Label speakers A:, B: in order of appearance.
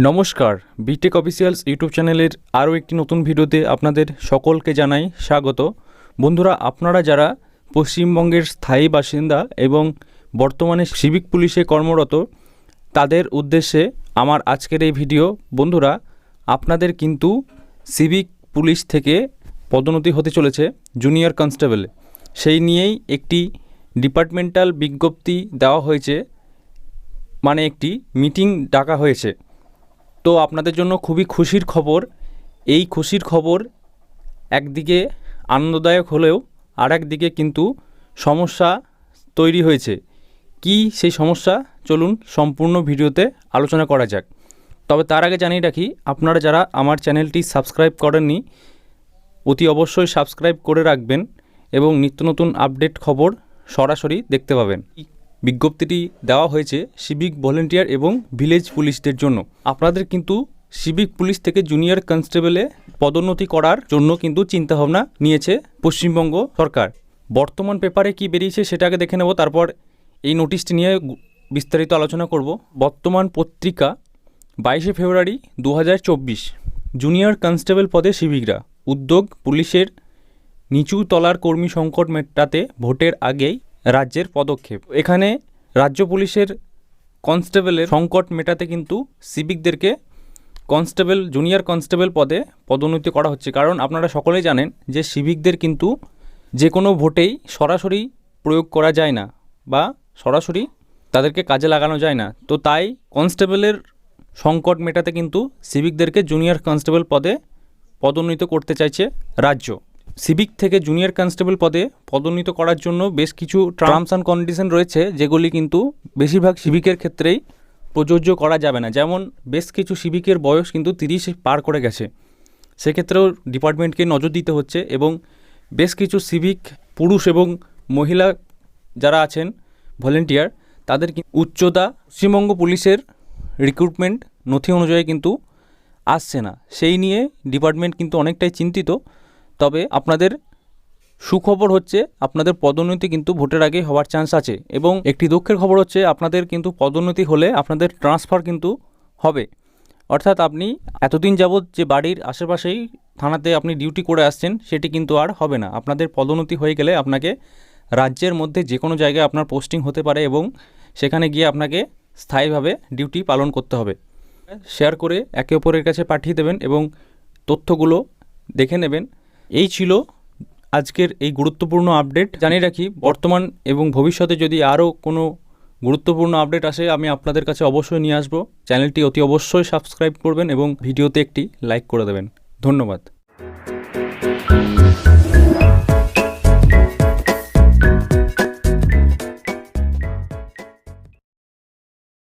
A: নমস্কার, B Tech officials YouTube চ্যানেলের আরও একটি নতুন ভিডিওতে আপনাদের সকলকে জানাই স্বাগত। বন্ধুরা, আপনারা যারা পশ্চিমবঙ্গের স্থায়ী বাসিন্দা এবং বর্তমানে সিভিক পুলিশে কর্মরত, তাদের উদ্দেশ্যে আমার আজকের এই ভিডিও। বন্ধুরা, আপনাদের কিন্তু সিভিক পুলিশ থেকে পদোন্নতি হতে চলেছে জুনিয়র কনস্টেবলে। সেই নিয়েই একটি ডিপার্টমেন্টাল বিজ্ঞপ্তি দেওয়া হয়েছে, মানে একটি মিটিং ডাকা হয়েছে। তো আপনাদের জন্য খুবই খুশির খবর। এই খুশির খবর একদিকে আনন্দদায়ক হলেও আর একদিকে কিন্তু সমস্যা তৈরি হয়েছে। কি সেই সমস্যা, চলুন সম্পূর্ণ ভিডিওতে আলোচনা করা যাক। তবে তার আগে জানিয়ে রাখি, আপনারা যারা আমার চ্যানেলটি সাবস্ক্রাইব করেননি, অতি অবশ্যই সাবস্ক্রাইব করে রাখবেন এবং নিত্য নতুন আপডেট খবর সরাসরি দেখতে পাবেন। বিজ্ঞপ্তিটি দেওয়া হয়েছে সিভিক ভলেন্টিয়ার এবং ভিলেজ পুলিশদের জন্য। আপনাদের কিন্তু সিভিক পুলিশ থেকে জুনিয়র কনস্টেবলে পদোন্নতি করার জন্য কিন্তু চিন্তাভাবনা নিয়েছে পশ্চিমবঙ্গ সরকার। বর্তমান পেপারে কি বেরিয়েছে সেটাকে দেখে নেব, তারপর এই নোটিশটি নিয়ে বিস্তারিত আলোচনা করব। বর্তমান পত্রিকা 22শে ফেব্রুয়ারি 2024। জুনিয়র কনস্টেবল পদে সিভিকরা উদ্যোগ, পুলিশের নিচু তলার কর্মী সংকট মেটাতে ভোটের আগেই রাজ্যের পদক্ষেপ। এখানে রাজ্য পুলিশের কনস্টেবলের সংকট মেটাতে কিন্তু সিভিকদেরকে কনস্টেবল, জুনিয়র কনস্টেবল পদে পদোন্নতি করা হচ্ছে। কারণ আপনারা সকলেই জানেন যে সিভিকদের কিন্তু যে কোনো ভোটেই সরাসরি প্রয়োগ করা যায় না বা সরাসরি তাদেরকে কাজে লাগানো যায় না। তো তাই কনস্টেবলের সংকট মেটাতে কিন্তু সিভিকদেরকে জুনিয়র কনস্টেবল পদে পদোন্নীত করতে চাইছে রাজ্য। সিভিক থেকে জুনিয়র কনস্টেবল পদে পদোন্নীত করার জন্য বেশ কিছু টার্মস অ্যান্ড কন্ডিশন রয়েছে, যেগুলি কিন্তু বেশিরভাগ সিভিকের ক্ষেত্রেই প্রযোজ্য করা যাবে না। যেমন বেশ কিছু সিভিকের বয়স কিন্তু 30 পার করে গেছে, সেক্ষেত্রেও ডিপার্টমেন্টকে নজর দিতে হচ্ছে। এবং বেশ কিছু সিভিক পুরুষ এবং মহিলা যারা আছেন ভলেন্টিয়ার, তাদের উচ্চতা পশ্চিমবঙ্গ পুলিশের রিক্রুটমেন্ট নথি অনুযায়ী কিন্তু আসছে না। সেই নিয়ে ডিপার্টমেন্ট কিন্তু অনেকটাই চিন্তিত। তবে আপনাদের সুখবর হচ্ছে, আপনাদের পদোন্নতি কিন্তু ভোটের আগে হওয়ার চান্স আছে। এবং একটি দুঃখের খবর হচ্ছে, আপনাদের কিন্তু পদোন্নতি হলে আপনাদের ট্রান্সফার কিন্তু হবে। অর্থাৎ আপনি এতদিন যাবৎ যে বাড়ির আশেপাশেই থানাতে আপনি ডিউটি করে আসছেন, সেটি কিন্তু আর হবে না। আপনাদের পদোন্নতি হয়ে গেলে আপনাকে রাজ্যের মধ্যে যে কোনো জায়গায় আপনার পোস্টিং হতে পারে এবং সেখানে গিয়ে আপনাকে স্থায়ীভাবে ডিউটি পালন করতে হবে। শেয়ার করে একে অপরের কাছে পাঠিয়ে দেবেন এবং তথ্যগুলো দেখে নেবেন। এই ছিল আজকের এই গুরুত্বপূর্ণ আপডেট। জানিয়ে রাখি, বর্তমান এবং ভবিষ্যতে যদি আরও কোনো গুরুত্বপূর্ণ আপডেট আসে, আমি আপনাদের কাছে অবশ্যই নিয়ে আসবো। চ্যানেলটি অতি অবশ্যই সাবস্ক্রাইব করবেন এবং ভিডিওতে একটি লাইক করে দেবেন। ধন্যবাদ।